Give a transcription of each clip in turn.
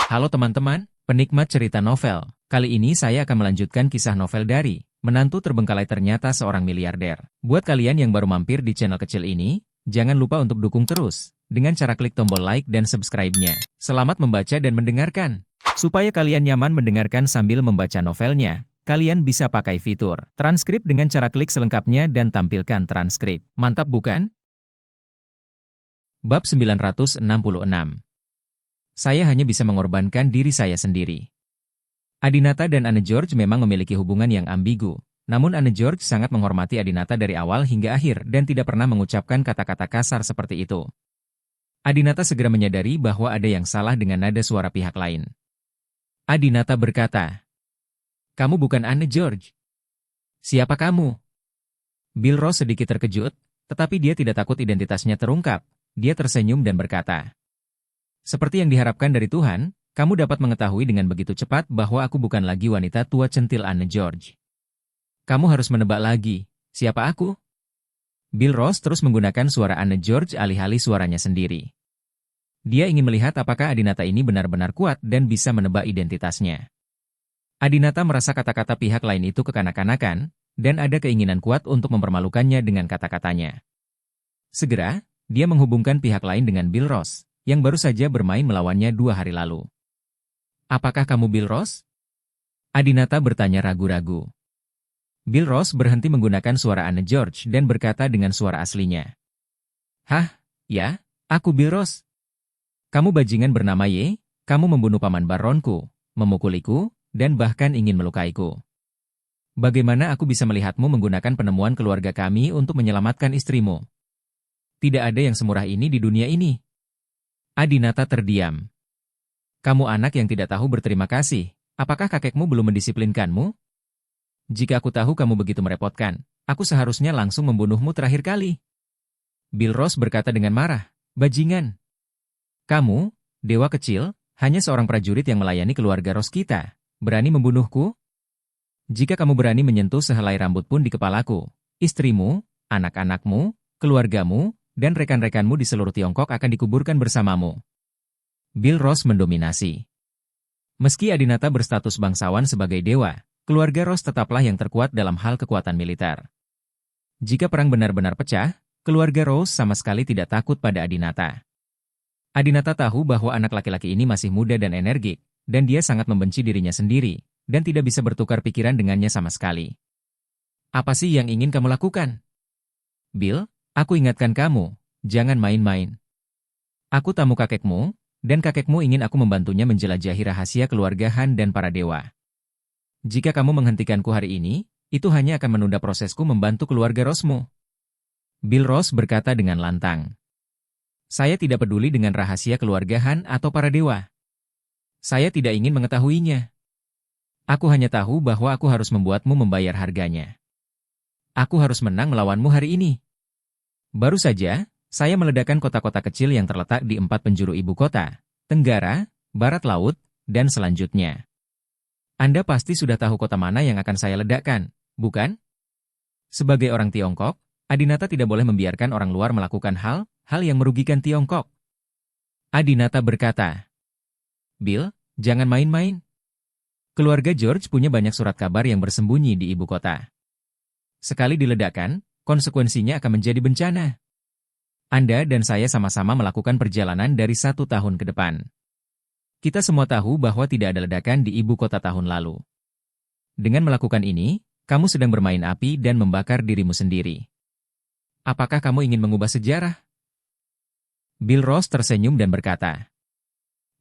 Halo teman-teman, penikmat cerita novel. Kali ini saya akan melanjutkan kisah novel dari Menantu Terbengkalai Ternyata Seorang Miliarder. Buat kalian yang baru mampir di channel kecil ini, jangan lupa untuk dukung terus dengan cara klik tombol like dan subscribe-nya. Selamat membaca dan mendengarkan. Supaya kalian nyaman mendengarkan sambil membaca novelnya, kalian bisa pakai fitur transkrip dengan cara klik selengkapnya dan tampilkan transkrip. Mantap bukan? Bab 966. Saya hanya bisa mengorbankan diri saya sendiri. Adinata dan Anne George memang memiliki hubungan yang ambigu, namun Anne George sangat menghormati Adinata dari awal hingga akhir dan tidak pernah mengucapkan kata-kata kasar seperti itu. Adinata segera menyadari bahwa ada yang salah dengan nada suara pihak lain. Adinata berkata, "Kamu bukan Anne George. Siapa kamu?" Bill Ross sedikit terkejut, tetapi dia tidak takut identitasnya terungkap. Dia tersenyum dan berkata, "Seperti yang diharapkan dari Tuhan, kamu dapat mengetahui dengan begitu cepat bahwa aku bukan lagi wanita tua centil Anne George. Kamu harus menebak lagi, siapa aku?" Bill Ross terus menggunakan suara Anne George alih-alih suaranya sendiri. Dia ingin melihat apakah Adinata ini benar-benar kuat dan bisa menebak identitasnya. Adinata merasa kata-kata pihak lain itu kekanak-kanakan, dan ada keinginan kuat untuk mempermalukannya dengan kata-katanya. Segera, dia menghubungkan pihak lain dengan Bill Ross, yang baru saja bermain melawannya 2 hari lalu. "Apakah kamu Bill Ross?" Adinata bertanya ragu-ragu. Bill Ross berhenti menggunakan suara Anne George dan berkata dengan suara aslinya. "Hah, ya, aku Bill Ross. Kamu bajingan bernama Ye, kamu membunuh paman baronku, memukuliku, dan bahkan ingin melukaiku. Bagaimana aku bisa melihatmu menggunakan penemuan keluarga kami untuk menyelamatkan istrimu? Tidak ada yang semurah ini di dunia ini." Adinata terdiam. "Kamu anak yang tidak tahu berterima kasih. Apakah kakekmu belum mendisiplinkanmu? Jika aku tahu kamu begitu merepotkan, aku seharusnya langsung membunuhmu terakhir kali." Bill Ross berkata dengan marah, "Bajingan. Kamu, dewa kecil, hanya seorang prajurit yang melayani keluarga Ross kita. Berani membunuhku? Jika kamu berani menyentuh sehelai rambut pun di kepalaku, istrimu, anak-anakmu, keluargamu, dan rekan-rekanmu di seluruh Tiongkok akan dikuburkan bersamamu." Bill Ross mendominasi. Meski Adinata berstatus bangsawan sebagai dewa, keluarga Ross tetaplah yang terkuat dalam hal kekuatan militer. Jika perang benar-benar pecah, keluarga Ross sama sekali tidak takut pada Adinata. Adinata tahu bahwa anak laki-laki ini masih muda dan energik, dan dia sangat membenci dirinya sendiri, dan tidak bisa bertukar pikiran dengannya sama sekali. "Apa sih yang ingin kamu lakukan?" "Bill, aku ingatkan kamu, jangan main-main. Aku tamu kakekmu, dan kakekmu ingin aku membantunya menjelajahi rahasia keluarga Han dan para dewa. Jika kamu menghentikanku hari ini, itu hanya akan menunda prosesku membantu keluarga Rossmu." Bill Ross berkata dengan lantang. "Saya tidak peduli dengan rahasia keluarga Han atau para dewa. Saya tidak ingin mengetahuinya. Aku hanya tahu bahwa aku harus membuatmu membayar harganya. Aku harus menang melawanmu hari ini. Baru saja, saya meledakkan kota-kota kecil yang terletak di 4 penjuru ibu kota, Tenggara, Barat Laut, dan selanjutnya. Anda pasti sudah tahu kota mana yang akan saya ledakkan, bukan? Sebagai orang Tiongkok, Adinata tidak boleh membiarkan orang luar melakukan hal yang merugikan Tiongkok." Adinata berkata, "Bill, jangan main-main. Keluarga George punya banyak surat kabar yang bersembunyi di ibu kota. Sekali diledakkan, konsekuensinya akan menjadi bencana. Anda dan saya sama-sama melakukan perjalanan dari 1 tahun ke depan. Kita semua tahu bahwa tidak ada ledakan di ibu kota tahun lalu. Dengan melakukan ini, kamu sedang bermain api dan membakar dirimu sendiri. Apakah kamu ingin mengubah sejarah?" Bill Ross tersenyum dan berkata,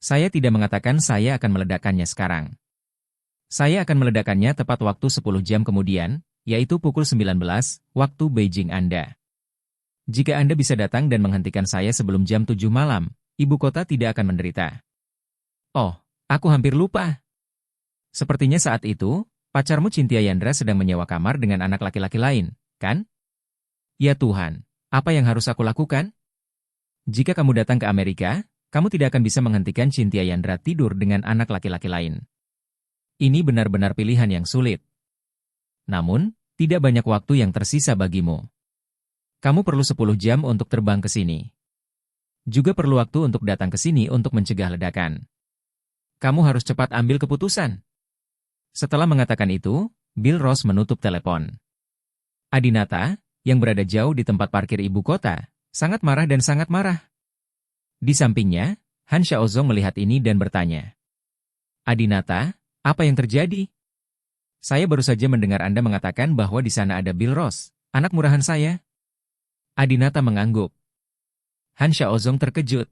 "Saya tidak mengatakan saya akan meledakkannya sekarang. Saya akan meledakkannya tepat waktu 10 jam kemudian, yaitu pukul 19, waktu Beijing Anda. Jika Anda bisa datang dan menghentikan saya sebelum jam 7 malam, ibu kota tidak akan menderita." "Oh, aku hampir lupa. Sepertinya saat itu, pacarmu Cynthia Yandra sedang menyewa kamar dengan anak laki-laki lain, kan? Ya Tuhan, apa yang harus aku lakukan? Jika kamu datang ke Amerika, kamu tidak akan bisa menghentikan Cynthia Yandra tidur dengan anak laki-laki lain. Ini benar-benar pilihan yang sulit. Namun, tidak banyak waktu yang tersisa bagimu. Kamu perlu 10 jam untuk terbang ke sini. Juga perlu waktu untuk datang ke sini untuk mencegah ledakan. kamu harus cepat ambil keputusan. Setelah mengatakan itu, Bill Ross menutup telepon. Adinata, yang berada jauh di tempat parkir ibu kota, sangat marah dan sangat marah. Di sampingnya, Han Xiaozong melihat ini dan bertanya. Adinata, apa yang terjadi? Saya baru saja mendengar Anda mengatakan bahwa di sana ada Bill Ross, anak murahan saya. Adinata mengangguk. Han Xiaozong terkejut.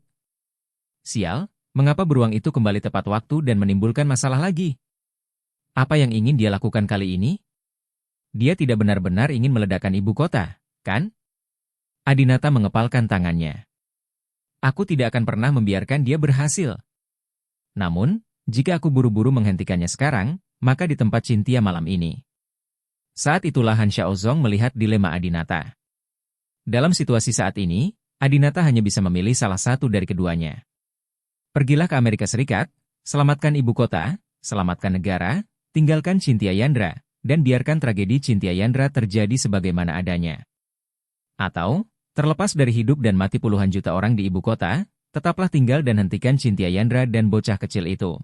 Sial, mengapa beruang itu kembali tepat waktu dan menimbulkan masalah lagi? Apa yang ingin dia lakukan kali ini? Dia tidak benar-benar ingin meledakkan ibu kota, kan? Adinata mengepalkan tangannya. Aku tidak akan pernah membiarkan dia berhasil. Namun, jika aku buru-buru menghentikannya sekarang, maka di tempat Cynthia malam ini. Saat itulah Han Xiaozong melihat dilema Adinata. Dalam situasi saat ini, Adinata hanya bisa memilih salah satu dari keduanya. Pergilah ke Amerika Serikat, selamatkan ibu kota, selamatkan negara, tinggalkan Cynthia Yandra, dan biarkan tragedi Cynthia Yandra terjadi sebagaimana adanya. Atau, terlepas dari hidup dan mati puluhan juta orang di ibu kota, tetaplah tinggal dan hentikan Cynthia Yandra dan bocah kecil itu.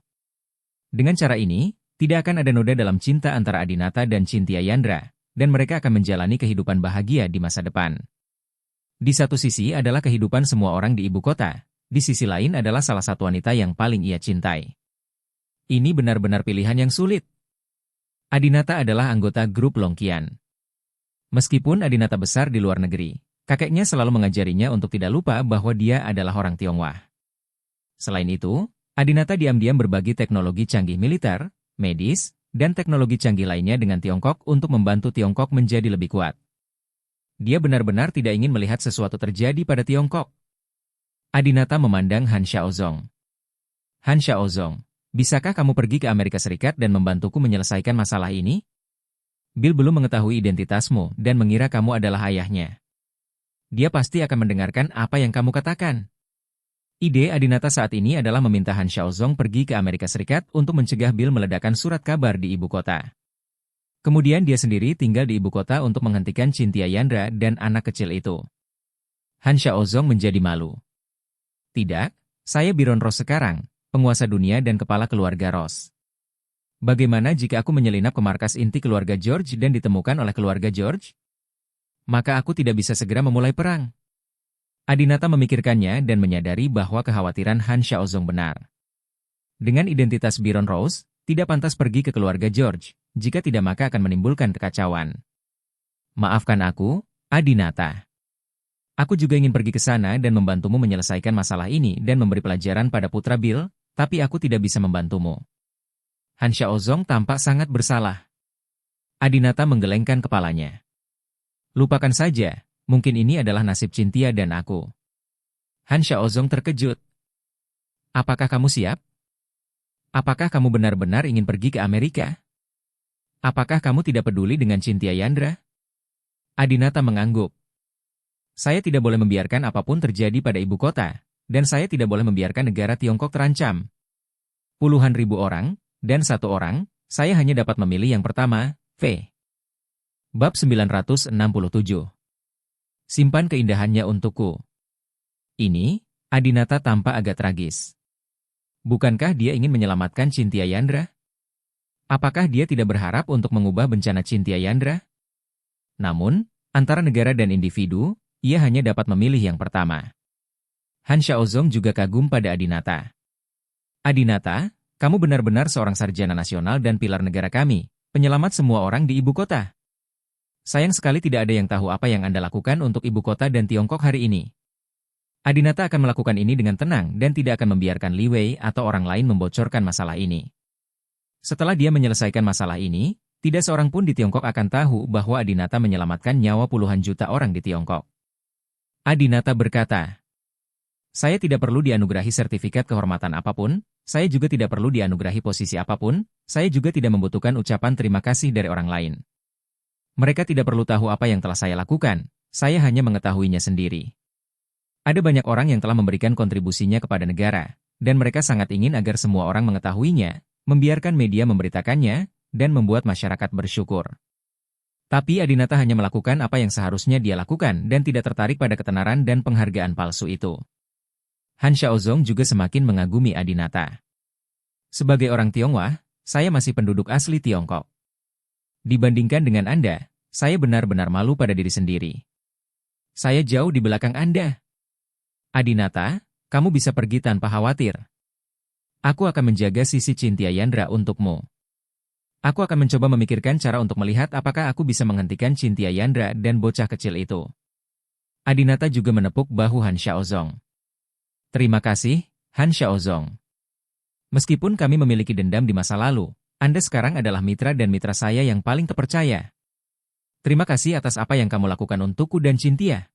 Dengan cara ini, tidak akan ada noda dalam cinta antara Adinata dan Cynthia Yandra, dan mereka akan menjalani kehidupan bahagia di masa depan. Di satu sisi adalah kehidupan semua orang di ibu kota, di sisi lain adalah salah satu wanita yang paling ia cintai. Ini benar-benar pilihan yang sulit. Adinata adalah anggota grup Longqian. Meskipun Adinata besar di luar negeri, kakeknya selalu mengajarinya untuk tidak lupa bahwa dia adalah orang Tionghoa. Selain itu, Adinata diam-diam berbagi teknologi canggih militer, medis, dan teknologi canggih lainnya dengan Tiongkok untuk membantu Tiongkok menjadi lebih kuat. Dia benar-benar tidak ingin melihat sesuatu terjadi pada Tiongkok. Adinata memandang Han Xiaozong. Han Xiaozong, bisakah kamu pergi ke Amerika Serikat dan membantuku menyelesaikan masalah ini? Bill belum mengetahui identitasmu dan mengira kamu adalah ayahnya. Dia pasti akan mendengarkan apa yang kamu katakan. Ide Adinata saat ini adalah meminta Han Xiaozong pergi ke Amerika Serikat untuk mencegah Bill meledakkan surat kabar di ibu kota. Kemudian dia sendiri tinggal di ibu kota untuk menghentikan Cynthia Yandra dan anak kecil itu. Han Xiaozong menjadi malu. Tidak, saya Biron Ross sekarang, penguasa dunia dan kepala keluarga Ross. Bagaimana jika aku menyelinap ke markas inti keluarga George dan ditemukan oleh keluarga George? Maka aku tidak bisa segera memulai perang. Adinata memikirkannya dan menyadari bahwa kekhawatiran Han Xiaozong benar. Dengan identitas Biron Ross, tidak pantas pergi ke keluarga George, jika tidak maka akan menimbulkan kekacauan. Maafkan aku, Adinata. Aku juga ingin pergi ke sana dan membantumu menyelesaikan masalah ini dan memberi pelajaran pada putra Bill, tapi aku tidak bisa membantumu. Han Xiaozong tampak sangat bersalah. Adinata menggelengkan kepalanya. Lupakan saja, mungkin ini adalah nasib Cynthia dan aku. Han Xiaozong terkejut. Apakah kamu siap? Apakah kamu benar-benar ingin pergi ke Amerika? Apakah kamu tidak peduli dengan Cynthia Yandra? Adinata mengangguk. Saya tidak boleh membiarkan apapun terjadi pada ibu kota, dan saya tidak boleh membiarkan negara Tiongkok terancam. Puluhan ribu orang, dan satu orang, saya hanya dapat memilih yang pertama, V. Bab 967. Simpan keindahannya untukku. Ini, Adinata tampak agak tragis. Bukankah dia ingin menyelamatkan Cynthia Yandra? Apakah dia tidak berharap untuk mengubah bencana Cynthia Yandra? Namun, antara negara dan individu, ia hanya dapat memilih yang pertama. Han Xiaozong juga kagum pada Adinata. Adinata, kamu benar-benar seorang sarjana nasional dan pilar negara kami, penyelamat semua orang di ibu kota. Sayang sekali tidak ada yang tahu apa yang Anda lakukan untuk ibu kota dan Tiongkok hari ini. Adinata akan melakukan ini dengan tenang dan tidak akan membiarkan Li Wei atau orang lain membocorkan masalah ini. Setelah dia menyelesaikan masalah ini, tidak seorang pun di Tiongkok akan tahu bahwa Adinata menyelamatkan nyawa puluhan juta orang di Tiongkok. Adinata berkata, saya tidak perlu dianugerahi sertifikat kehormatan apapun, saya juga tidak perlu dianugerahi posisi apapun, saya juga tidak membutuhkan ucapan terima kasih dari orang lain. Mereka tidak perlu tahu apa yang telah saya lakukan, saya hanya mengetahuinya sendiri. Ada banyak orang yang telah memberikan kontribusinya kepada negara, dan mereka sangat ingin agar semua orang mengetahuinya, membiarkan media memberitakannya, dan membuat masyarakat bersyukur. Tapi Adinata hanya melakukan apa yang seharusnya dia lakukan dan tidak tertarik pada ketenaran dan penghargaan palsu itu. Han Xiaozong juga semakin mengagumi Adinata. Sebagai orang Tionghoa, saya masih penduduk asli Tiongkok. Dibandingkan dengan Anda, saya benar-benar malu pada diri sendiri. Saya jauh di belakang Anda. Adinata, kamu bisa pergi tanpa khawatir. Aku akan menjaga sisi Cynthia Yandra untukmu. Aku akan mencoba memikirkan cara untuk melihat apakah aku bisa menghentikan Cynthia Yandra dan bocah kecil itu. Adinata juga menepuk bahu Han Xiaozong. Terima kasih, Han Xiaozong. Meskipun kami memiliki dendam di masa lalu, Anda sekarang adalah mitra dan mitra saya yang paling terpercaya. Terima kasih atas apa yang kamu lakukan untukku dan Cynthia.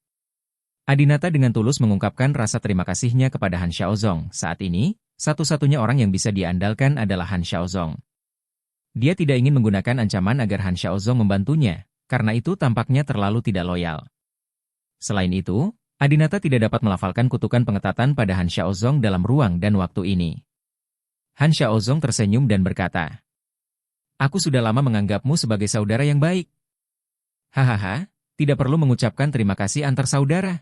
Adinata dengan tulus mengungkapkan rasa terima kasihnya kepada Han Xiaozong. Saat ini, satu-satunya orang yang bisa dia andalkan adalah Han Xiaozong. Dia tidak ingin menggunakan ancaman agar Han Xiaozong membantunya, karena itu tampaknya terlalu tidak loyal. Selain itu, Adinata tidak dapat melafalkan kutukan pengetatan pada Han Xiaozong dalam ruang dan waktu ini. Han Xiaozong tersenyum dan berkata, "Aku sudah lama menganggapmu sebagai saudara yang baik." Hahaha, tidak perlu mengucapkan terima kasih antar saudara.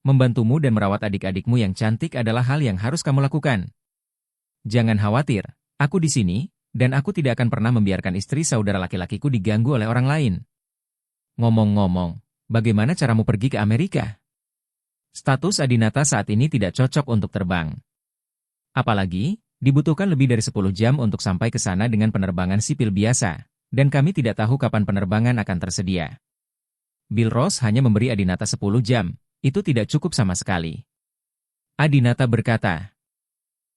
Membantumu dan merawat adik-adikmu yang cantik adalah hal yang harus kamu lakukan. Jangan khawatir, aku di sini, dan aku tidak akan pernah membiarkan istri saudara laki-lakiku diganggu oleh orang lain. Ngomong-ngomong, bagaimana caramu pergi ke Amerika? Status Adinata saat ini tidak cocok untuk terbang. Apalagi, dibutuhkan lebih dari 10 jam untuk sampai ke sana dengan penerbangan sipil biasa, dan kami tidak tahu kapan penerbangan akan tersedia. Bill Ross hanya memberi Adinata 10 jam, itu tidak cukup sama sekali. Adinata berkata,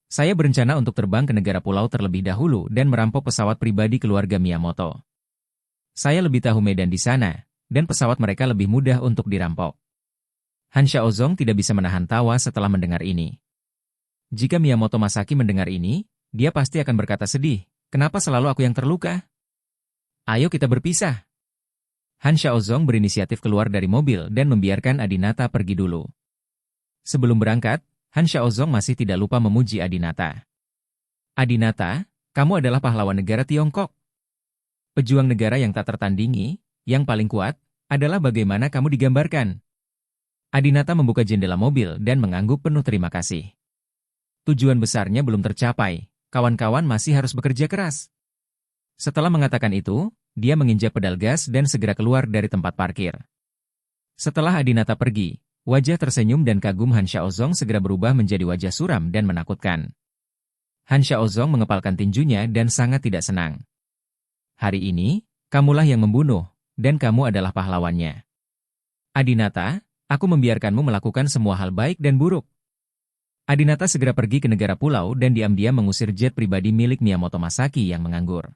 "Saya berencana untuk terbang ke negara pulau terlebih dahulu dan merampok pesawat pribadi keluarga Miyamoto. Saya lebih tahu medan di sana, dan pesawat mereka lebih mudah untuk dirampok." Han Xiaozong tidak bisa menahan tawa setelah mendengar ini. Jika Miyamoto Masaki mendengar ini, dia pasti akan berkata sedih, "Kenapa selalu aku yang terluka? Ayo kita berpisah." Han Xiaozong berinisiatif keluar dari mobil dan membiarkan Adinata pergi dulu. Sebelum berangkat, Han Xiaozong masih tidak lupa memuji Adinata. "Adinata, kamu adalah pahlawan negara Tiongkok. Pejuang negara yang tak tertandingi, yang paling kuat, adalah bagaimana kamu digambarkan." Adinata membuka jendela mobil dan mengangguk penuh terima kasih. Tujuan besarnya belum tercapai, kawan-kawan masih harus bekerja keras. Setelah mengatakan itu, dia menginjak pedal gas dan segera keluar dari tempat parkir. Setelah Adinata pergi, wajah tersenyum dan kagum Han Xiaozong segera berubah menjadi wajah suram dan menakutkan. Han Xiaozong mengepalkan tinjunya dan sangat tidak senang. "Hari ini, kamulah yang membunuh, dan kamu adalah pahlawannya. Adinata, aku membiarkanmu melakukan semua hal baik dan buruk." Adinata segera pergi ke negara pulau dan diam-diam mengusir jet pribadi milik Miyamoto Masaki yang menganggur.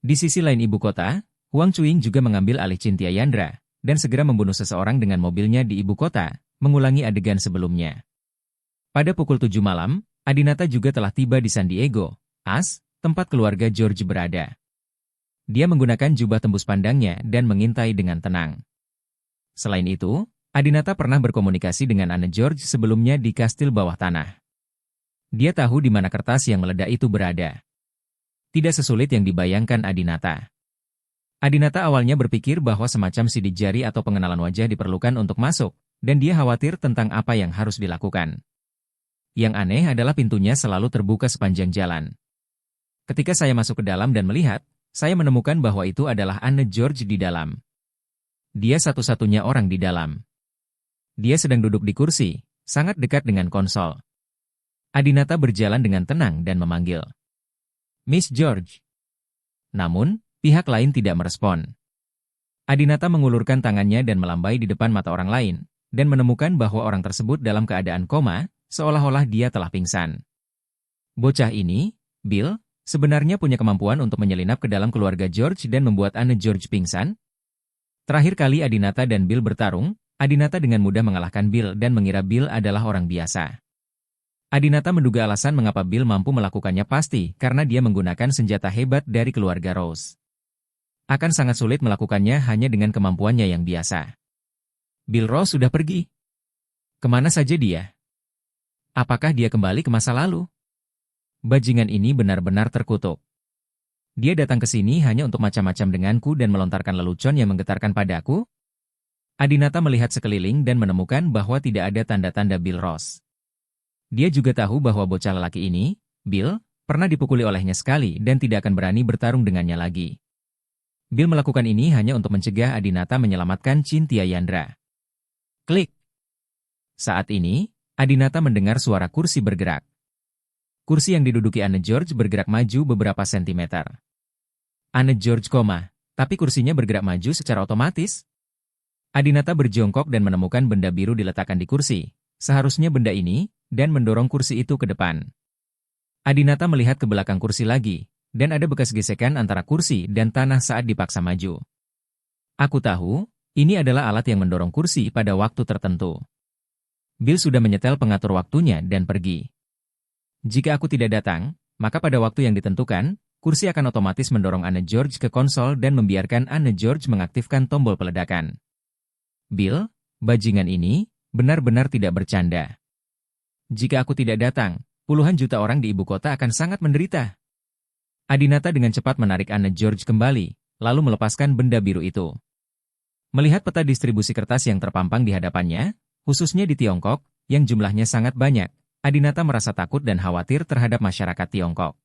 Di sisi lain ibu kota, Huang Chuing juga mengambil alih Cynthia Yandra, dan segera membunuh seseorang dengan mobilnya di ibu kota, mengulangi adegan sebelumnya. Pada pukul 7 malam, Adinata juga telah tiba di San Diego, tempat keluarga George berada. Dia menggunakan jubah tembus pandangnya dan mengintai dengan tenang. Selain itu, Adinata pernah berkomunikasi dengan Anne George sebelumnya di kastil bawah tanah. Dia tahu di mana kertas yang meledak itu berada. Tidak sesulit yang dibayangkan Adinata. Adinata awalnya berpikir bahwa semacam sidik jari atau pengenalan wajah diperlukan untuk masuk, dan dia khawatir tentang apa yang harus dilakukan. Yang aneh adalah pintunya selalu terbuka sepanjang jalan. Ketika saya masuk ke dalam dan melihat, saya menemukan bahwa itu adalah Anne George di dalam. Dia satu-satunya orang di dalam. Dia sedang duduk di kursi, sangat dekat dengan konsol. Adinata berjalan dengan tenang dan memanggil, "Miss George." Namun, pihak lain tidak merespon. Adinata mengulurkan tangannya dan melambai di depan mata orang lain, dan menemukan bahwa orang tersebut dalam keadaan koma, seolah-olah dia telah pingsan. Bocah ini, Bill, sebenarnya punya kemampuan untuk menyelinap ke dalam keluarga George dan membuat Anne George pingsan? Terakhir kali Adinata dan Bill bertarung, Adinata dengan mudah mengalahkan Bill dan mengira Bill adalah orang biasa. Adinata menduga alasan mengapa Bill mampu melakukannya pasti karena dia menggunakan senjata hebat dari keluarga Rose. Akan sangat sulit melakukannya hanya dengan kemampuannya yang biasa. Bill Rose sudah pergi. Kemana saja dia? Apakah dia kembali ke masa lalu? Bajingan ini benar-benar terkutuk. Dia datang ke sini hanya untuk macam-macam denganku dan melontarkan lelucon yang menggetarkan padaku? Adinata melihat sekeliling dan menemukan bahwa tidak ada tanda-tanda Bill Ross. Dia juga tahu bahwa bocah lelaki ini, Bill, pernah dipukuli olehnya sekali dan tidak akan berani bertarung dengannya lagi. Bill melakukan ini hanya untuk mencegah Adinata menyelamatkan Cynthia Yandra. Klik. Saat ini, Adinata mendengar suara kursi bergerak. Kursi yang diduduki Anne George bergerak maju beberapa sentimeter. Anne George koma, tapi kursinya bergerak maju secara otomatis. Adinata berjongkok dan menemukan benda biru diletakkan di kursi. Seharusnya benda ini, dan mendorong kursi itu ke depan. Adinata melihat ke belakang kursi lagi, dan ada bekas gesekan antara kursi dan tanah saat dipaksa maju. Aku tahu, ini adalah alat yang mendorong kursi pada waktu tertentu. Bill sudah menyetel pengatur waktunya dan pergi. Jika aku tidak datang, maka pada waktu yang ditentukan, kursi akan otomatis mendorong Anne George ke konsol dan membiarkan Anne George mengaktifkan tombol peledakan. Bill, bajingan ini, benar-benar tidak bercanda. Jika aku tidak datang, puluhan juta orang di ibu kota akan sangat menderita. Adinata dengan cepat menarik Anne George kembali, lalu melepaskan benda biru itu. Melihat peta distribusi kertas yang terpampang di hadapannya, khususnya di Tiongkok, yang jumlahnya sangat banyak, Adinata merasa takut dan khawatir terhadap masyarakat Tiongkok.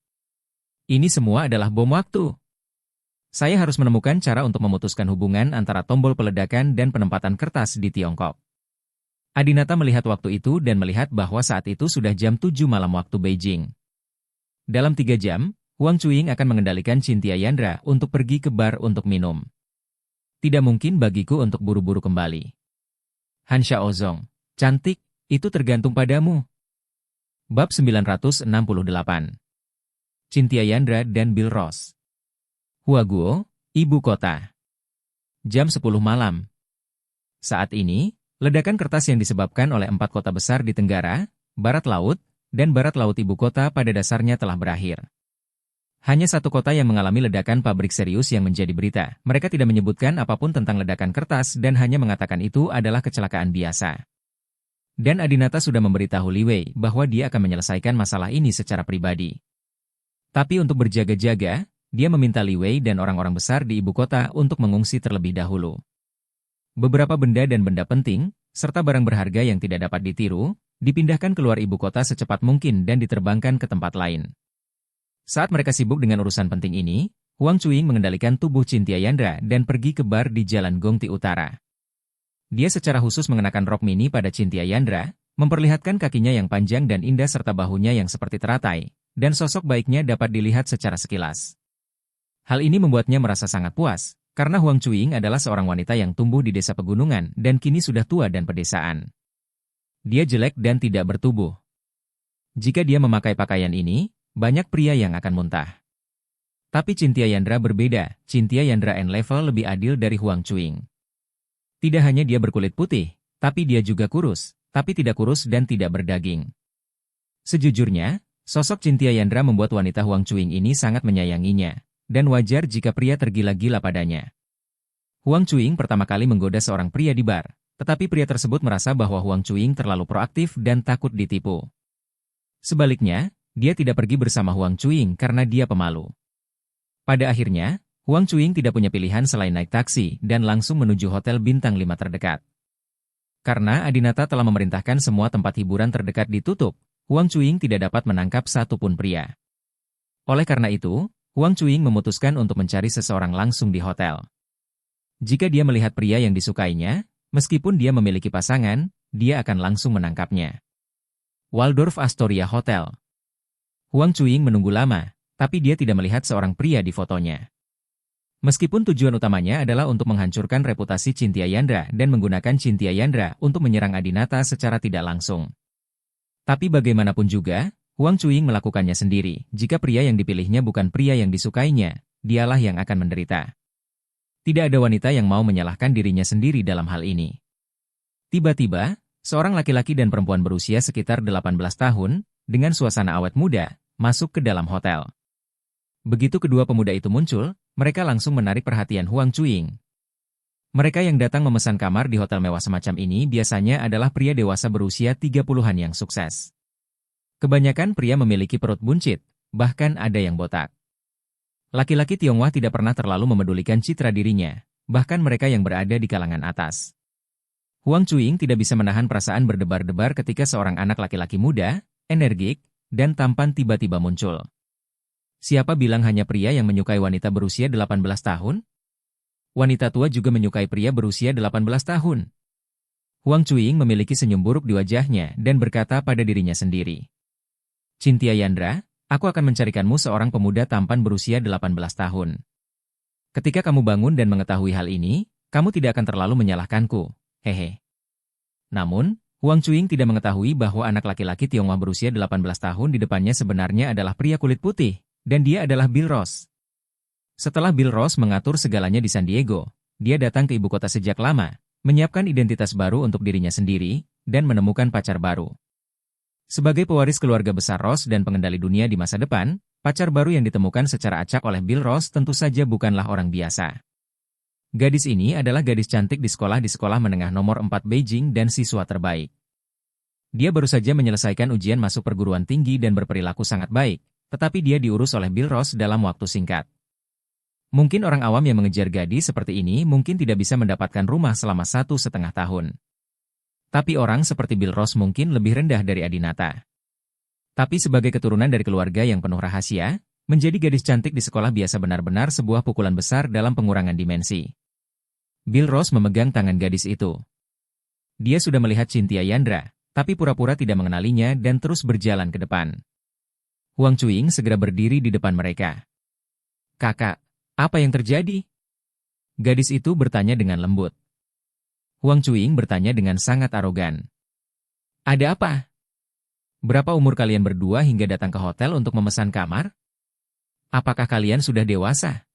Ini semua adalah bom waktu. Saya harus menemukan cara untuk memutuskan hubungan antara tombol peledakan dan penempatan kertas di Tiongkok. Adinata melihat waktu itu dan melihat bahwa saat itu sudah jam 7 malam waktu Beijing. Dalam 3 jam, Huang Chuing akan mengendalikan Cynthia Yandra untuk pergi ke bar untuk minum. Tidak mungkin bagiku untuk buru-buru kembali. Han Xiaozong, cantik, itu tergantung padamu. Bab 968. Cynthia Yandra dan Bill Ross. Huaguo, ibu kota. Jam 10 malam. Saat ini, ledakan kertas yang disebabkan oleh 4 kota besar di Tenggara, Barat Laut, dan Barat Laut ibu kota pada dasarnya telah berakhir. Hanya satu kota yang mengalami ledakan pabrik serius yang menjadi berita. Mereka tidak menyebutkan apapun tentang ledakan kertas dan hanya mengatakan itu adalah kecelakaan biasa. Dan Adinata sudah memberitahu Li Wei bahwa dia akan menyelesaikan masalah ini secara pribadi. Tapi untuk berjaga-jaga, dia meminta Li Wei dan orang-orang besar di ibu kota untuk mengungsi terlebih dahulu. Beberapa benda dan benda penting, serta barang berharga yang tidak dapat ditiru, dipindahkan keluar ibu kota secepat mungkin dan diterbangkan ke tempat lain. Saat mereka sibuk dengan urusan penting ini, Huang Chuing mengendalikan tubuh Cynthia Yandra dan pergi ke bar di Jalan Gongti Utara. Dia secara khusus mengenakan rok mini pada Cynthia Yandra, memperlihatkan kakinya yang panjang dan indah serta bahunya yang seperti teratai, dan sosok baiknya dapat dilihat secara sekilas. Hal ini membuatnya merasa sangat puas, karena Huang Chuing adalah seorang wanita yang tumbuh di desa pegunungan dan kini sudah tua dan pedesaan. Dia jelek dan tidak bertubuh. Jika dia memakai pakaian ini, banyak pria yang akan muntah. Tapi Cynthia Yandra berbeda, Cynthia Yandra N-level lebih adil dari Huang Chuing. Tidak hanya dia berkulit putih, tapi dia juga kurus, tapi tidak kurus dan tidak berdaging. Sejujurnya, sosok Cynthia Yandra membuat wanita Huang Chuing ini sangat menyayanginya, dan wajar jika pria tergila-gila padanya. Huang Chuing pertama kali menggoda seorang pria di bar, tetapi pria tersebut merasa bahwa Huang Chuing terlalu proaktif dan takut ditipu. Sebaliknya, dia tidak pergi bersama Huang Chuing karena dia pemalu. Pada akhirnya, Huang Chuing tidak punya pilihan selain naik taksi dan langsung menuju hotel bintang 5 terdekat. Karena Adinata telah memerintahkan semua tempat hiburan terdekat ditutup, Huang Chuing tidak dapat menangkap satupun pria. Oleh karena itu, Huang Chuing memutuskan untuk mencari seseorang langsung di hotel. Jika dia melihat pria yang disukainya, meskipun dia memiliki pasangan, dia akan langsung menangkapnya. Waldorf Astoria Hotel. Huang Chuing menunggu lama, tapi dia tidak melihat seorang pria di fotonya. Meskipun tujuan utamanya adalah untuk menghancurkan reputasi Cynthia Yandra dan menggunakan Cynthia Yandra untuk menyerang Adinata secara tidak langsung. Tapi bagaimanapun juga, Huang Chuing melakukannya sendiri. Jika pria yang dipilihnya bukan pria yang disukainya, dialah yang akan menderita. Tidak ada wanita yang mau menyalahkan dirinya sendiri dalam hal ini. Tiba-tiba, seorang laki-laki dan perempuan berusia sekitar 18 tahun, dengan suasana awet muda, masuk ke dalam hotel. Begitu kedua pemuda itu muncul, mereka langsung menarik perhatian Huang Chuing. Mereka yang datang memesan kamar di hotel mewah semacam ini biasanya adalah pria dewasa berusia 30-an yang sukses. Kebanyakan pria memiliki perut buncit, bahkan ada yang botak. Laki-laki Tionghoa tidak pernah terlalu memedulikan citra dirinya, bahkan mereka yang berada di kalangan atas. Huang Chuing tidak bisa menahan perasaan berdebar-debar ketika seorang anak laki-laki muda, energik, dan tampan tiba-tiba muncul. Siapa bilang hanya pria yang menyukai wanita berusia 18 tahun? Wanita tua juga menyukai pria berusia 18 tahun. Huang Chuing memiliki senyum buruk di wajahnya dan berkata pada dirinya sendiri. Cynthia Yandra, aku akan mencarikanmu seorang pemuda tampan berusia 18 tahun. Ketika kamu bangun dan mengetahui hal ini, kamu tidak akan terlalu menyalahkanku, hehe. Namun, Huang Chuing tidak mengetahui bahwa anak laki-laki Tionghoa berusia 18 tahun di depannya sebenarnya adalah pria kulit putih, dan dia adalah Bill Ross. Setelah Bill Ross mengatur segalanya di San Diego, dia datang ke ibu kota sejak lama, menyiapkan identitas baru untuk dirinya sendiri, dan menemukan pacar baru. Sebagai pewaris keluarga besar Ross dan pengendali dunia di masa depan, pacar baru yang ditemukan secara acak oleh Bill Ross tentu saja bukanlah orang biasa. Gadis ini adalah gadis cantik di sekolah menengah nomor 4 Beijing dan siswa terbaik. Dia baru saja menyelesaikan ujian masuk perguruan tinggi dan berperilaku sangat baik, tetapi dia diurus oleh Bill Ross dalam waktu singkat. Mungkin orang awam yang mengejar gadis seperti ini mungkin tidak bisa mendapatkan rumah selama 1,5 tahun. Tapi orang seperti Bill Ross mungkin lebih rendah dari Adinata. Tapi sebagai keturunan dari keluarga yang penuh rahasia, menjadi gadis cantik di sekolah biasa benar-benar sebuah pukulan besar dalam pengurangan dimensi. Bill Ross memegang tangan gadis itu. Dia sudah melihat Cynthia Yandra, tapi pura-pura tidak mengenalinya dan terus berjalan ke depan. Huang Chuing segera berdiri di depan mereka. Kakak, apa yang terjadi? Gadis itu bertanya dengan lembut. Huang Chuing bertanya dengan sangat arogan. Ada apa? Berapa umur kalian berdua hingga datang ke hotel untuk memesan kamar? Apakah kalian sudah dewasa?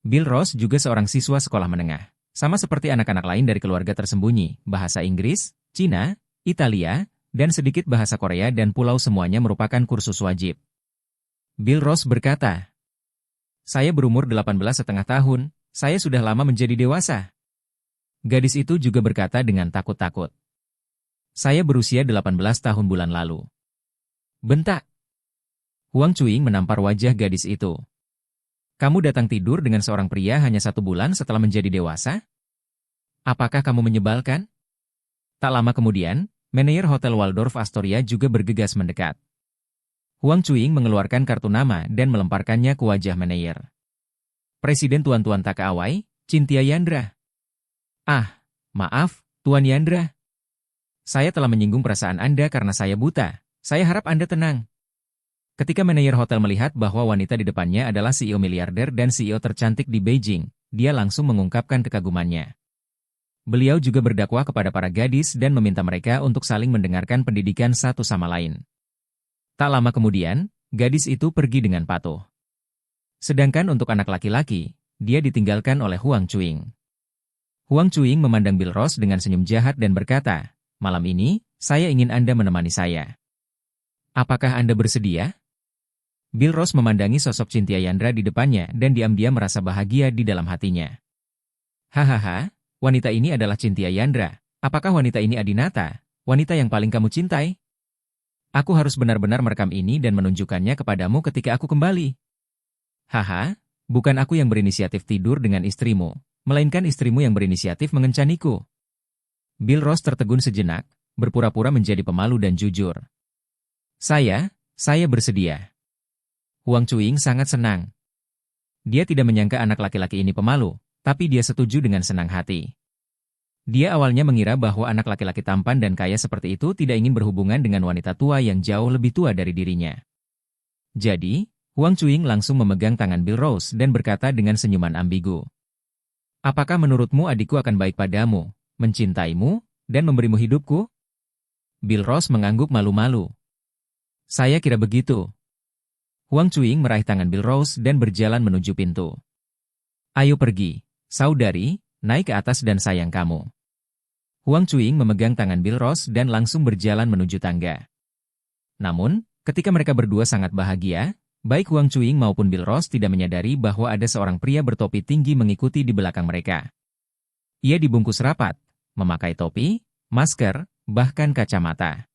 Bill Ross juga seorang siswa sekolah menengah. Sama seperti anak-anak lain dari keluarga tersembunyi, bahasa Inggris, Cina, Italia, dan sedikit bahasa Korea dan pulau semuanya merupakan kursus wajib. Bill Ross berkata, saya berumur 18,5 tahun, saya sudah lama menjadi dewasa. Gadis itu juga berkata dengan takut-takut. Saya berusia 18 tahun bulan lalu. Bentak. Huang Chuing menampar wajah gadis itu. Kamu datang tidur dengan seorang pria hanya 1 bulan setelah menjadi dewasa? Apakah kamu menyebalkan? Tak lama kemudian, manajer Hotel Waldorf Astoria juga bergegas mendekat. Huang Chuing mengeluarkan kartu nama dan melemparkannya ke wajah manajer. Presiden Tuan-Tuan Takaawai, Cynthia Yandra. Ah, maaf, Tuan Yandra. Saya telah menyinggung perasaan Anda karena saya buta. Saya harap Anda tenang. Ketika manajer hotel melihat bahwa wanita di depannya adalah CEO miliarder dan CEO tercantik di Beijing, dia langsung mengungkapkan kekagumannya. Beliau juga berdakwah kepada para gadis dan meminta mereka untuk saling mendengarkan pendidikan satu sama lain. Tak lama kemudian, gadis itu pergi dengan patuh. Sedangkan untuk anak laki-laki, dia ditinggalkan oleh Huang Chuing. Huang Chuing memandang Bill Ross dengan senyum jahat dan berkata, malam ini, saya ingin Anda menemani saya. Apakah Anda bersedia? Bill Ross memandangi sosok Cynthia Yandra di depannya dan diam-diam merasa bahagia di dalam hatinya. Hahaha. Wanita ini adalah Cynthia Yandra. Apakah wanita ini Adinata, wanita yang paling kamu cintai? Aku harus benar-benar merekam ini dan menunjukkannya kepadamu ketika aku kembali. Haha, bukan aku yang berinisiatif tidur dengan istrimu, melainkan istrimu yang berinisiatif mengencaniku. Bill Ross tertegun sejenak, berpura-pura menjadi pemalu dan jujur. Saya bersedia. Huang Chuing sangat senang. Dia tidak menyangka anak laki-laki ini pemalu, tapi dia setuju dengan senang hati. Dia awalnya mengira bahwa anak laki-laki tampan dan kaya seperti itu tidak ingin berhubungan dengan wanita tua yang jauh lebih tua dari dirinya. Jadi, Huang Chuing langsung memegang tangan Bill Ross dan berkata dengan senyuman ambigu. Apakah menurutmu adikku akan baik padamu, mencintaimu, dan memberimu hidupku? Bill Ross mengangguk malu-malu. Saya kira begitu. Huang Chuing meraih tangan Bill Ross dan berjalan menuju pintu. Ayo pergi. Saudari, naik ke atas dan sayang kamu. Huang Chuing memegang tangan Bill Ross dan langsung berjalan menuju tangga. Namun, ketika mereka berdua sangat bahagia, baik Huang Chuing maupun Bill Ross tidak menyadari bahwa ada seorang pria bertopi tinggi mengikuti di belakang mereka. Ia dibungkus rapat, memakai topi, masker, bahkan kacamata.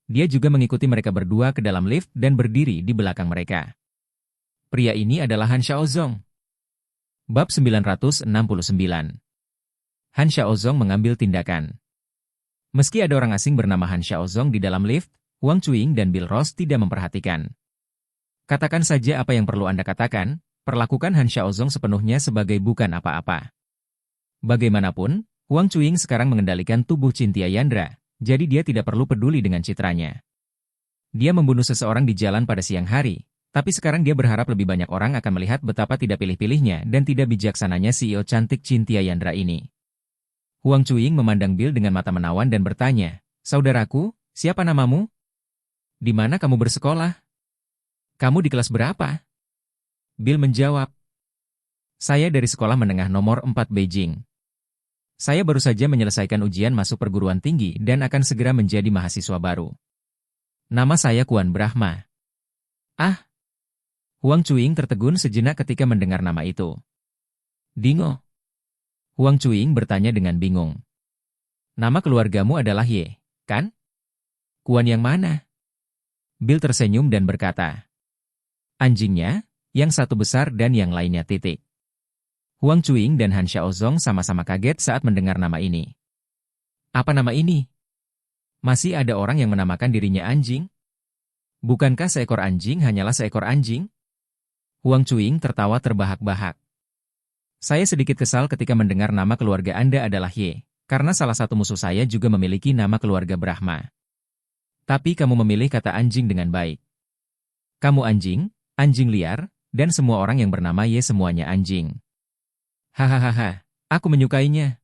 Dia juga mengikuti mereka berdua ke dalam lift dan berdiri di belakang mereka. Pria ini adalah Han Xiaozong. Bab 969. Han Xiaozong mengambil tindakan. Meski ada orang asing bernama Han Xiaozong di dalam lift, Huang Chuing dan Bill Ross tidak memperhatikan. Katakan saja apa yang perlu Anda katakan, perlakukan Han Xiaozong sepenuhnya sebagai bukan apa-apa. Bagaimanapun, Huang Cuing sekarang mengendalikan tubuh Cintia Yandra, jadi dia tidak perlu peduli dengan citranya. Dia membunuh seseorang di jalan pada siang hari, tapi sekarang dia berharap lebih banyak orang akan melihat betapa tidak pilih-pilihnya dan tidak bijaksananya CEO cantik Cintia Yandra ini. Huang Cuing memandang Bill dengan mata menawan dan bertanya, "Saudaraku, siapa namamu? Di mana kamu bersekolah? Kamu di kelas berapa?" Bill menjawab, "Saya dari sekolah menengah nomor 4 Beijing. Saya baru saja menyelesaikan ujian masuk perguruan tinggi dan akan segera menjadi mahasiswa baru. Nama saya Kuan Brahma." Ah! Huang Cuing tertegun sejenak ketika mendengar nama itu. "Dingo?" Huang Cuing bertanya dengan bingung. "Nama keluargamu adalah Ye, kan? Kuan yang mana?" Bill tersenyum dan berkata, "Anjingnya, yang satu besar dan yang lainnya titik." Huang Cuing dan Han Xiaozong sama-sama kaget saat mendengar nama ini. "Apa nama ini? Masih ada orang yang menamakan dirinya anjing? Bukankah seekor anjing hanyalah seekor anjing?" Huang Cuing tertawa terbahak-bahak. "Saya sedikit kesal ketika mendengar nama keluarga Anda adalah Ye, karena salah satu musuh saya juga memiliki nama keluarga Brahma. Tapi kamu memilih kata anjing dengan baik. Kamu anjing, anjing liar, dan semua orang yang bernama Ye semuanya anjing. Hahaha, aku menyukainya.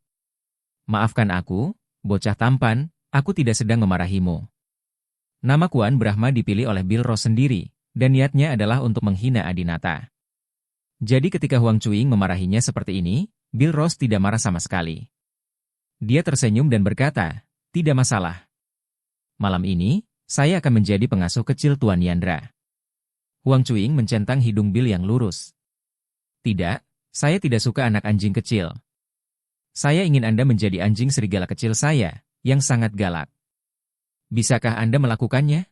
Maafkan aku, bocah tampan, aku tidak sedang memarahimu." Nama Kuan Brahma dipilih oleh Bill Ross sendiri, dan niatnya adalah untuk menghina Adinata. Jadi ketika Huang Cuing memarahinya seperti ini, Bill Ross tidak marah sama sekali. Dia tersenyum dan berkata, "Tidak masalah. Malam ini, saya akan menjadi pengasuh kecil Tuan Yandra." Huang Cuing mencentang hidung Bill yang lurus. "Tidak, saya tidak suka anak anjing kecil. Saya ingin Anda menjadi anjing serigala kecil saya, yang sangat galak. Bisakah Anda melakukannya?"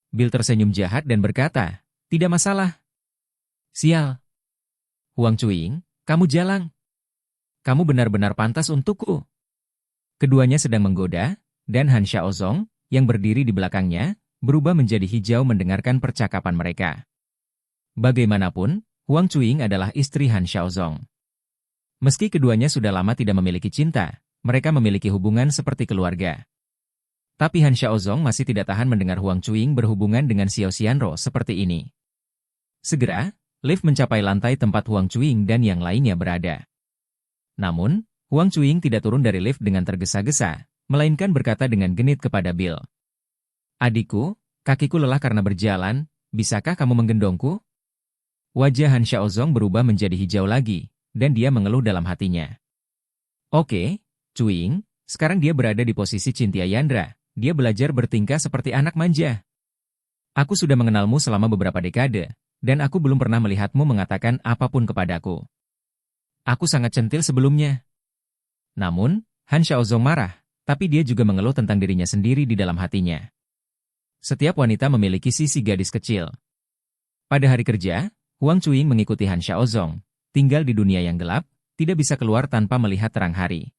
Bill tersenyum jahat dan berkata, "Tidak masalah." "Sial. Huang Cuing, kamu jalang. Kamu benar-benar pantas untukku." Keduanya sedang menggoda, dan Han Xiaozong, yang berdiri di belakangnya, berubah menjadi hijau mendengarkan percakapan mereka. Bagaimanapun, Huang Cuing adalah istri Han Xiaozong. Meski keduanya sudah lama tidak memiliki cinta, mereka memiliki hubungan seperti keluarga. Tapi Han Xiaozong masih tidak tahan mendengar Huang Cuing berhubungan dengan Xiao Xianro seperti ini. Segera, lift mencapai lantai tempat Huang Cuing dan yang lainnya berada. Namun, Huang Cuing tidak turun dari lift dengan tergesa-gesa, melainkan berkata dengan genit kepada Bill, "Adikku, kakiku lelah karena berjalan, bisakah kamu menggendongku?" Wajah Han Xiaozong berubah menjadi hijau lagi, dan dia mengeluh dalam hatinya. "Oke, Cuing, sekarang dia berada di posisi Cintia Yandra, dia belajar bertingkah seperti anak manja. Aku sudah mengenalmu selama beberapa dekade, dan aku belum pernah melihatmu mengatakan apapun kepadaku. Aku sangat centil sebelumnya." Namun, Han Xiaozong marah, tapi dia juga mengeluh tentang dirinya sendiri di dalam hatinya. Setiap wanita memiliki sisi gadis kecil. Pada hari kerja, Huang Cuing mengikuti Han Xiaozong, tinggal di dunia yang gelap, tidak bisa keluar tanpa melihat terang hari.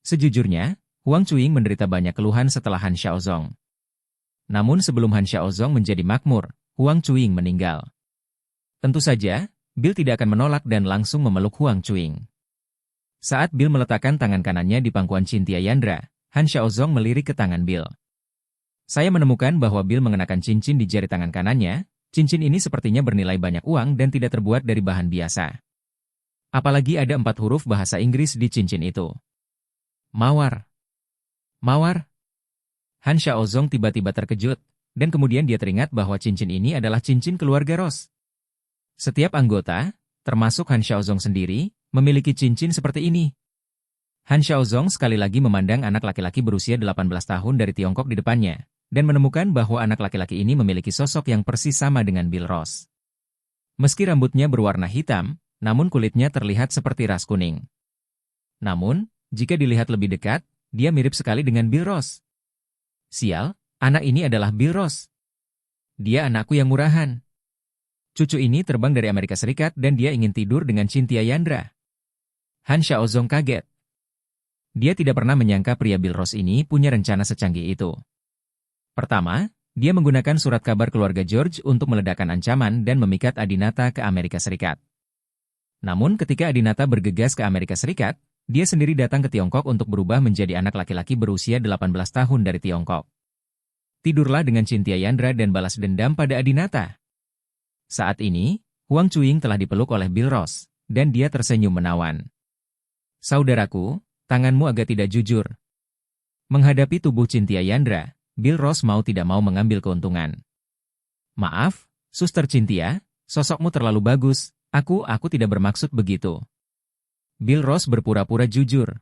Sejujurnya, Huang Cuing menderita banyak keluhan setelah Han Xiaozong. Namun sebelum Han Xiaozong menjadi makmur, Huang Cuing meninggal. Tentu saja, Bill tidak akan menolak dan langsung memeluk Huang Cuing. Saat Bill meletakkan tangan kanannya di pangkuan Cintia Yandra, Han Xiaozong melirik ke tangan Bill. "Saya menemukan bahwa Bill mengenakan cincin di jari tangan kanannya. Cincin ini sepertinya bernilai banyak uang dan tidak terbuat dari bahan biasa. Apalagi ada 4 huruf bahasa Inggris di cincin itu. Mawar. Mawar." Han Xiaozong tiba-tiba terkejut, dan kemudian dia teringat bahwa cincin ini adalah cincin keluarga Ross. Setiap anggota, termasuk Han Xiaozong sendiri, memiliki cincin seperti ini. Han Xiaozong sekali lagi memandang anak laki-laki berusia 18 tahun dari Tiongkok di depannya, dan menemukan bahwa anak laki-laki ini memiliki sosok yang persis sama dengan Bill Ross. Meski rambutnya berwarna hitam, namun kulitnya terlihat seperti ras kuning. Namun, jika dilihat lebih dekat, dia mirip sekali dengan Bill Ross. Sial, anak ini adalah Bill Ross. Dia anakku yang murahan. Cucu ini terbang dari Amerika Serikat dan dia ingin tidur dengan Cintia Yandra. Han Xiaozong kaget. Dia tidak pernah menyangka pria Bill Ross ini punya rencana secanggih itu. Pertama, Dia menggunakan surat kabar keluarga George untuk meledakkan ancaman dan memikat Adinata ke Amerika Serikat. Namun ketika Adinata bergegas ke Amerika Serikat, dia sendiri datang ke Tiongkok untuk berubah menjadi anak laki-laki berusia 18 tahun dari Tiongkok. Tidurlah dengan Cynthia Yandra dan balas dendam pada Adinata. Saat ini, Huang Cuing telah dipeluk oleh Bill Ross, dan dia tersenyum menawan. Saudaraku, tanganmu agak tidak jujur. Menghadapi tubuh Cynthia Yandra, Bill Ross mau tidak mau mengambil keuntungan. Maaf, Suster Cynthia, sosokmu terlalu bagus, aku tidak bermaksud begitu. Bill Ross berpura-pura jujur.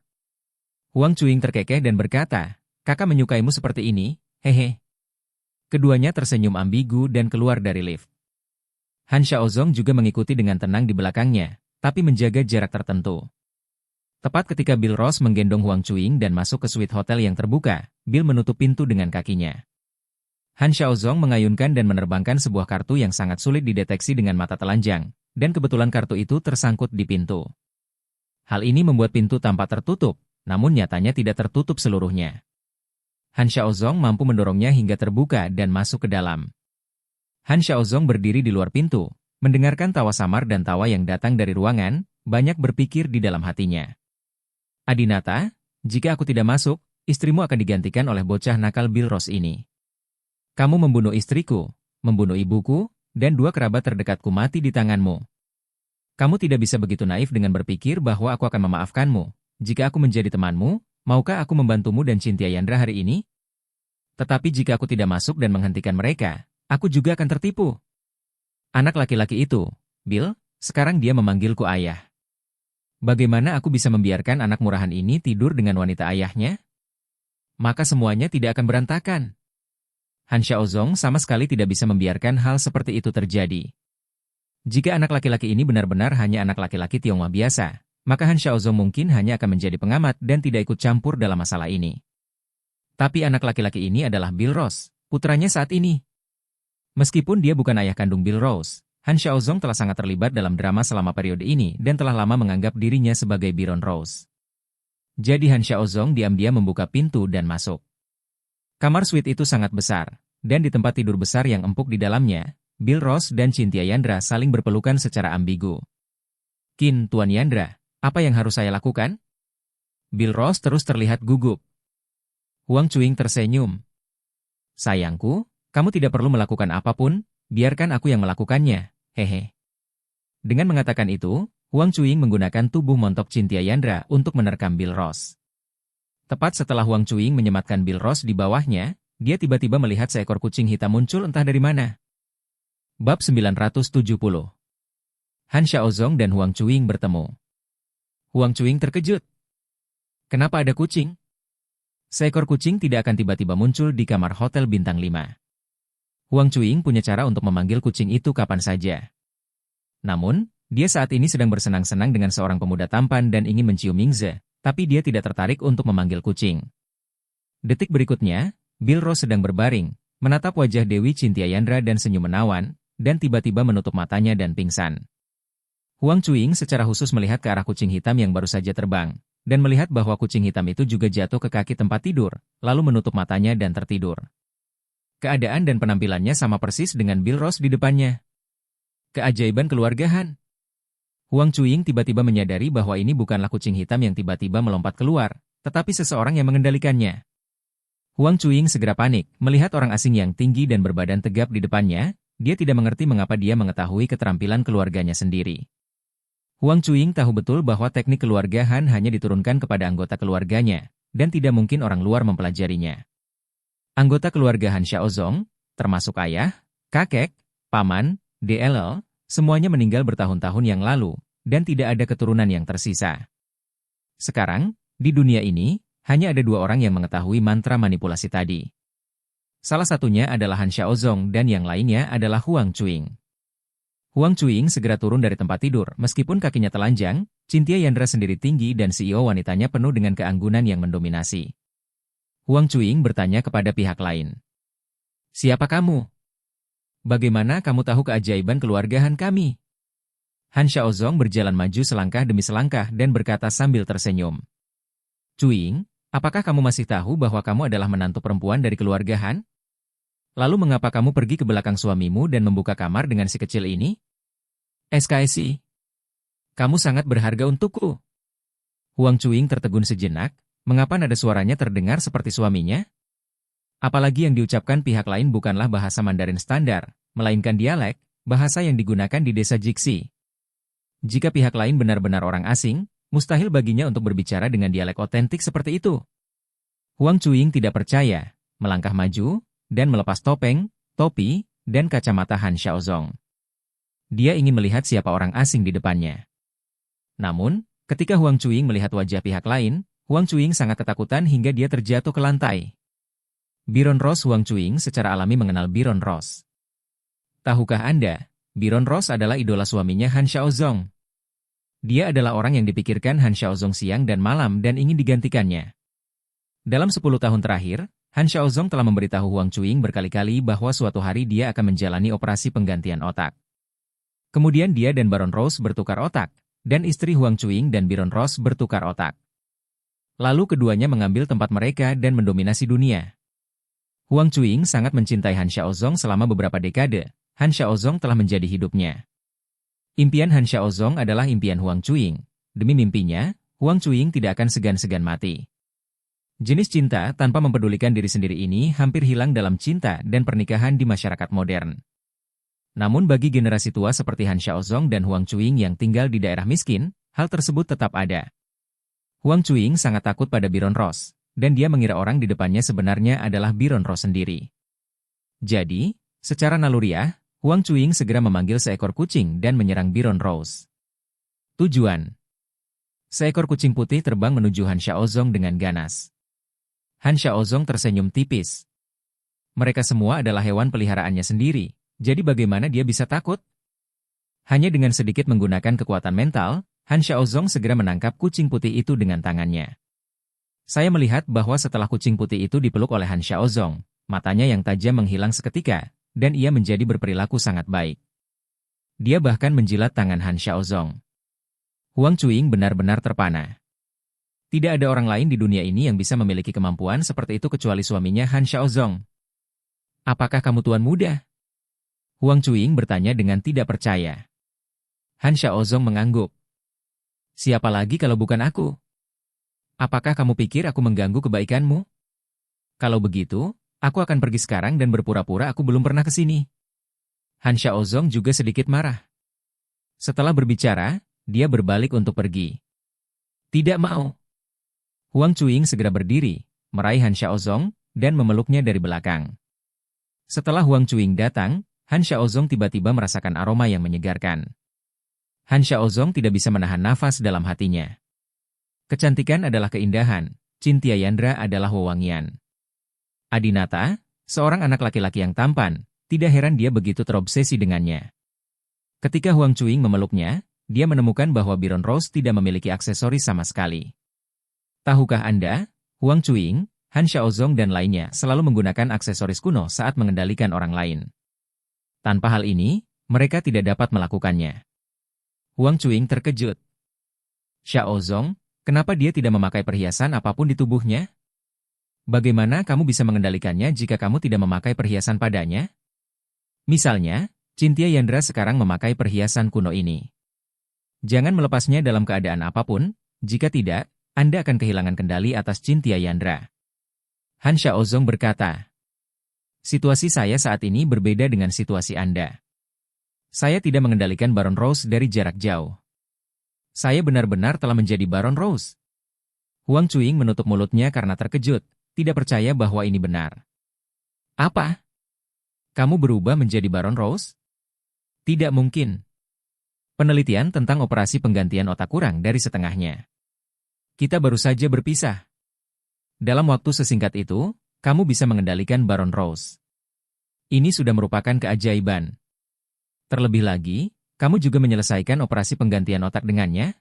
Huang Cuing terkekeh dan berkata, kakak menyukaimu seperti ini, hehe. Keduanya tersenyum ambigu dan keluar dari lift. Han Xiaozong juga mengikuti dengan tenang di belakangnya, tapi menjaga jarak tertentu. Tepat ketika Bill Ross menggendong Huang Cuing dan masuk ke suite hotel yang terbuka, Bill menutup pintu dengan kakinya. Han Xiaozong mengayunkan dan menerbangkan sebuah kartu yang sangat sulit dideteksi dengan mata telanjang, dan kebetulan kartu itu tersangkut di pintu. Hal ini membuat pintu tampak tertutup, namun nyatanya tidak tertutup seluruhnya. Han Xiaozong mampu mendorongnya hingga terbuka dan masuk ke dalam. Han Xiaozong berdiri di luar pintu, mendengarkan tawa samar dan tawa yang datang dari ruangan, banyak berpikir di dalam hatinya. Adinata, jika aku tidak masuk, istrimu akan digantikan oleh bocah nakal Bill Ross ini. Kamu membunuh istriku, membunuh ibuku, dan 2 kerabat terdekatku mati di tanganmu. Kamu tidak bisa begitu naif dengan berpikir bahwa aku akan memaafkanmu. Jika aku menjadi temanmu, maukah aku membantumu dan Cynthia Yandra hari ini? Tetapi jika aku tidak masuk dan menghentikan mereka, aku juga akan tertipu. Anak laki-laki itu, Bill, sekarang dia memanggilku ayah. Bagaimana aku bisa membiarkan anak murahan ini tidur dengan wanita ayahnya? Maka semuanya tidak akan berantakan. Han Xiaozong sama sekali tidak bisa membiarkan hal seperti itu terjadi. Jika anak laki-laki ini benar-benar hanya anak laki-laki Tionghoa biasa, maka Han Xiaozong mungkin hanya akan menjadi pengamat dan tidak ikut campur dalam masalah ini. Tapi anak laki-laki ini adalah Bill Ross, putranya saat ini. Meskipun dia bukan ayah kandung Bill Ross, Han Xiaozong telah sangat terlibat dalam drama selama periode ini dan telah lama menganggap dirinya sebagai Byron Rose. Jadi Han Xiaozong diam-diam membuka pintu dan masuk. Kamar suite itu sangat besar, dan di tempat tidur besar yang empuk di dalamnya, Bill Ross dan Cynthia Yandra saling berpelukan secara ambigu. Tuan Yandra, apa yang harus saya lakukan? Bill Ross terus terlihat gugup. Huang Cuing tersenyum. Sayangku, kamu tidak perlu melakukan apapun, biarkan aku yang melakukannya. Hehe. Dengan mengatakan itu, Huang Cuing menggunakan tubuh montok Cynthia Yandra untuk menerkam Bill Ross. Tepat setelah Huang Cuing menyematkan Bill Ross di bawahnya, dia tiba-tiba melihat seekor kucing hitam muncul entah dari mana. Bab 970. Han Xiaozong dan Huang Cuing bertemu. Huang Cuing terkejut. Kenapa ada kucing? Seekor kucing tidak akan tiba-tiba muncul di kamar hotel bintang 5. Huang Cuing punya cara untuk memanggil kucing itu kapan saja. Namun, dia saat ini sedang bersenang-senang dengan seorang pemuda tampan dan ingin mencium Mingze, tapi dia tidak tertarik untuk memanggil kucing. Detik berikutnya, Bill Ross sedang berbaring, menatap wajah Dewi Cynthia Yandra dan senyum menawan, dan tiba-tiba menutup matanya dan pingsan. Huang Cuing secara khusus melihat ke arah kucing hitam yang baru saja terbang, dan melihat bahwa kucing hitam itu juga jatuh ke kaki tempat tidur, lalu menutup matanya dan tertidur. Keadaan dan penampilannya sama persis dengan Bill Ross di depannya. Keajaiban keluarga Han. Huang Cuing tiba-tiba menyadari bahwa ini bukanlah kucing hitam yang tiba-tiba melompat keluar, tetapi seseorang yang mengendalikannya. Huang Cuing segera panik, melihat orang asing yang tinggi dan berbadan tegap di depannya, dia tidak mengerti mengapa dia mengetahui keterampilan keluarganya sendiri. Huang Cuing tahu betul bahwa teknik keluarga Han hanya diturunkan kepada anggota keluarganya, dan tidak mungkin orang luar mempelajarinya. Anggota keluarga Han Xiaozong, termasuk ayah, kakek, paman, DLL, semuanya meninggal bertahun-tahun yang lalu, dan tidak ada keturunan yang tersisa. Sekarang, di dunia ini, hanya ada 2 orang yang mengetahui mantra manipulasi tadi. Salah satunya adalah Han Xiaozong dan yang lainnya adalah Huang Cuing. Huang Cuing segera turun dari tempat tidur, meskipun kakinya telanjang, Cynthia Yandra sendiri tinggi dan CEO wanitanya penuh dengan keanggunan yang mendominasi. Huang Cuing bertanya kepada pihak lain. Siapa kamu? Bagaimana kamu tahu keajaiban keluarga Han kami? Han Xiaozong berjalan maju selangkah demi selangkah dan berkata sambil tersenyum. Cuing, apakah kamu masih tahu bahwa kamu adalah menantu perempuan dari keluarga Han? Lalu mengapa kamu pergi ke belakang suamimu dan membuka kamar dengan si kecil ini? SKSI. Kamu sangat berharga untukku. Huang Cuing tertegun sejenak, mengapa nada suaranya terdengar seperti suaminya? Apalagi yang diucapkan pihak lain bukanlah bahasa Mandarin standar, melainkan dialek, bahasa yang digunakan di desa Jixi. Jika pihak lain benar-benar orang asing, mustahil baginya untuk berbicara dengan dialek otentik seperti itu. Huang Cuing tidak percaya, melangkah maju, dan melepas topeng, topi, dan kacamata Han Xiaozong. Dia ingin melihat siapa orang asing di depannya. Namun, ketika Huang Cuing melihat wajah pihak lain, Huang Cuing sangat ketakutan hingga dia terjatuh ke lantai. Biron Rose. Huang Cuing secara alami mengenal Biron Rose. Tahukah Anda, Biron Rose adalah idola suaminya Han Xiaozong. Dia adalah orang yang dipikirkan Han Xiaozong siang dan malam dan ingin digantikannya. Dalam 10 tahun terakhir, Han Xiaozong telah memberitahu Huang Cuing berkali-kali bahwa suatu hari dia akan menjalani operasi penggantian otak. Kemudian dia dan Baron Rose bertukar otak, dan istri Huang Cuing dan Biron Rose bertukar otak. Lalu keduanya mengambil tempat mereka dan mendominasi dunia. Huang Cuing sangat mencintai Han Xiaozong selama beberapa dekade. Han Xiaozong telah menjadi hidupnya. Impian Han Xiaozong adalah impian Huang Cuing. Demi mimpinya, Huang Cuing tidak akan segan-segan mati. Jenis cinta tanpa mempedulikan diri sendiri ini hampir hilang dalam cinta dan pernikahan di masyarakat modern. Namun bagi generasi tua seperti Han Xiaozong dan Huang Cuing yang tinggal di daerah miskin, hal tersebut tetap ada. Huang Cuing sangat takut pada Biron Rose, dan dia mengira orang di depannya sebenarnya adalah Biron Rose sendiri. Jadi, secara naluriah, Huang Cuing segera memanggil seekor kucing dan menyerang Biron Rose. Tujuan. Seekor kucing putih terbang menuju Han Xiaozong dengan ganas. Han Xiaozong tersenyum tipis. Mereka semua adalah hewan peliharaannya sendiri, jadi bagaimana dia bisa takut? Hanya dengan sedikit menggunakan kekuatan mental, Han Xiaozong segera menangkap kucing putih itu dengan tangannya. Saya melihat bahwa setelah kucing putih itu dipeluk oleh Han Xiaozong, matanya yang tajam menghilang seketika, dan ia menjadi berperilaku sangat baik. Dia bahkan menjilat tangan Han Xiaozong. Huang Cuing benar-benar terpana. Tidak ada orang lain di dunia ini yang bisa memiliki kemampuan seperti itu kecuali suaminya Han Xiaozong. Apakah kamu tuan muda? Huang Cuing bertanya dengan tidak percaya. Han Xiaozong mengangguk. Siapa lagi kalau bukan aku? Apakah kamu pikir aku mengganggu kebaikanmu? Kalau begitu, aku akan pergi sekarang dan berpura-pura aku belum pernah ke sini. Han Xiaozong juga sedikit marah. Setelah berbicara, dia berbalik untuk pergi. Tidak mau. Huang Cuing segera berdiri, meraih Han Xiaozong, dan memeluknya dari belakang. Setelah Huang Cuing datang, Han Xiaozong tiba-tiba merasakan aroma yang menyegarkan. Han Xiaozong tidak bisa menahan nafas dalam hatinya. Kecantikan adalah keindahan, Cintia Yandra adalah wewangian. Adinata, seorang anak laki-laki yang tampan, tidak heran dia begitu terobsesi dengannya. Ketika Huang Cuing memeluknya, dia menemukan bahwa Biron Rose tidak memiliki aksesoris sama sekali. Tahukah Anda, Huang Cuing, Han Xiaozong dan lainnya selalu menggunakan aksesoris kuno saat mengendalikan orang lain. Tanpa hal ini, mereka tidak dapat melakukannya. Huang Cuing terkejut. Xiaozong, kenapa dia tidak memakai perhiasan apapun di tubuhnya? Bagaimana kamu bisa mengendalikannya jika kamu tidak memakai perhiasan padanya? Misalnya, Cintia Yandra sekarang memakai perhiasan kuno ini. Jangan melepasnya dalam keadaan apapun, jika tidak, Anda akan kehilangan kendali atas Cintia Yandra. Han Xiaozong berkata, situasi saya saat ini berbeda dengan situasi Anda. Saya tidak mengendalikan Baron Rose dari jarak jauh. Saya benar-benar telah menjadi Baron Rose. Huang Cuing menutup mulutnya karena terkejut, tidak percaya bahwa ini benar. Apa? Kamu berubah menjadi Baron Rose? Tidak mungkin. Penelitian tentang operasi penggantian otak kurang dari setengahnya. Kita baru saja berpisah. Dalam waktu sesingkat itu, kamu bisa mengendalikan Baron Rose. Ini sudah merupakan keajaiban. Terlebih lagi, kamu juga menyelesaikan operasi penggantian otak dengannya?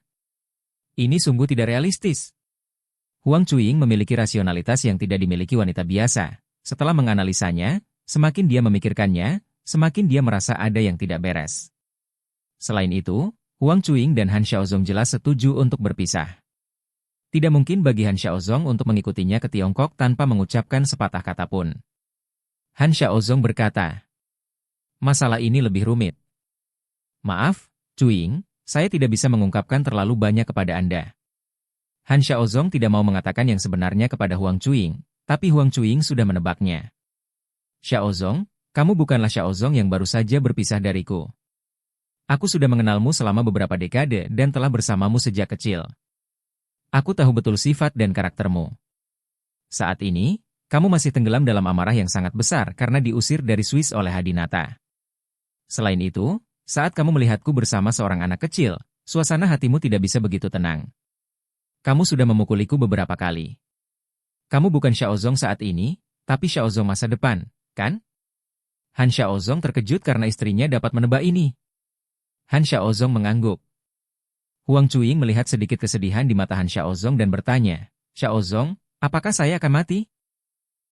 Ini sungguh tidak realistis. Huang Cuing memiliki rasionalitas yang tidak dimiliki wanita biasa. Setelah menganalisanya, semakin dia memikirkannya, semakin dia merasa ada yang tidak beres. Selain itu, Huang Cuing dan Han Xiaozong jelas setuju untuk berpisah. Tidak mungkin bagi Han Xiaozong untuk mengikutinya ke Tiongkok tanpa mengucapkan sepatah kata pun. Han Xiaozong berkata, masalah ini lebih rumit. Maaf, Cuing, saya tidak bisa mengungkapkan terlalu banyak kepada Anda. Han Xiaozong tidak mau mengatakan yang sebenarnya kepada Huang Cuing, tapi Huang Cuing sudah menebaknya. Xiaozong, kamu bukanlah Xiaozong yang baru saja berpisah dariku. Aku sudah mengenalmu selama beberapa dekade dan telah bersamamu sejak kecil. Aku tahu betul sifat dan karaktermu. Saat ini, kamu masih tenggelam dalam amarah yang sangat besar karena diusir dari Swiss oleh Hadinata. Selain itu, saat kamu melihatku bersama seorang anak kecil, suasana hatimu tidak bisa begitu tenang. Kamu sudah memukuliku beberapa kali. Kamu bukan Xiaozong saat ini, tapi Xiaozong masa depan, kan? Han Xiaozong terkejut karena istrinya dapat menebak ini. Han Xiaozong mengangguk. Huang Cuing melihat sedikit kesedihan di mata Han Xiaozong dan bertanya, Xiaozong, apakah saya akan mati?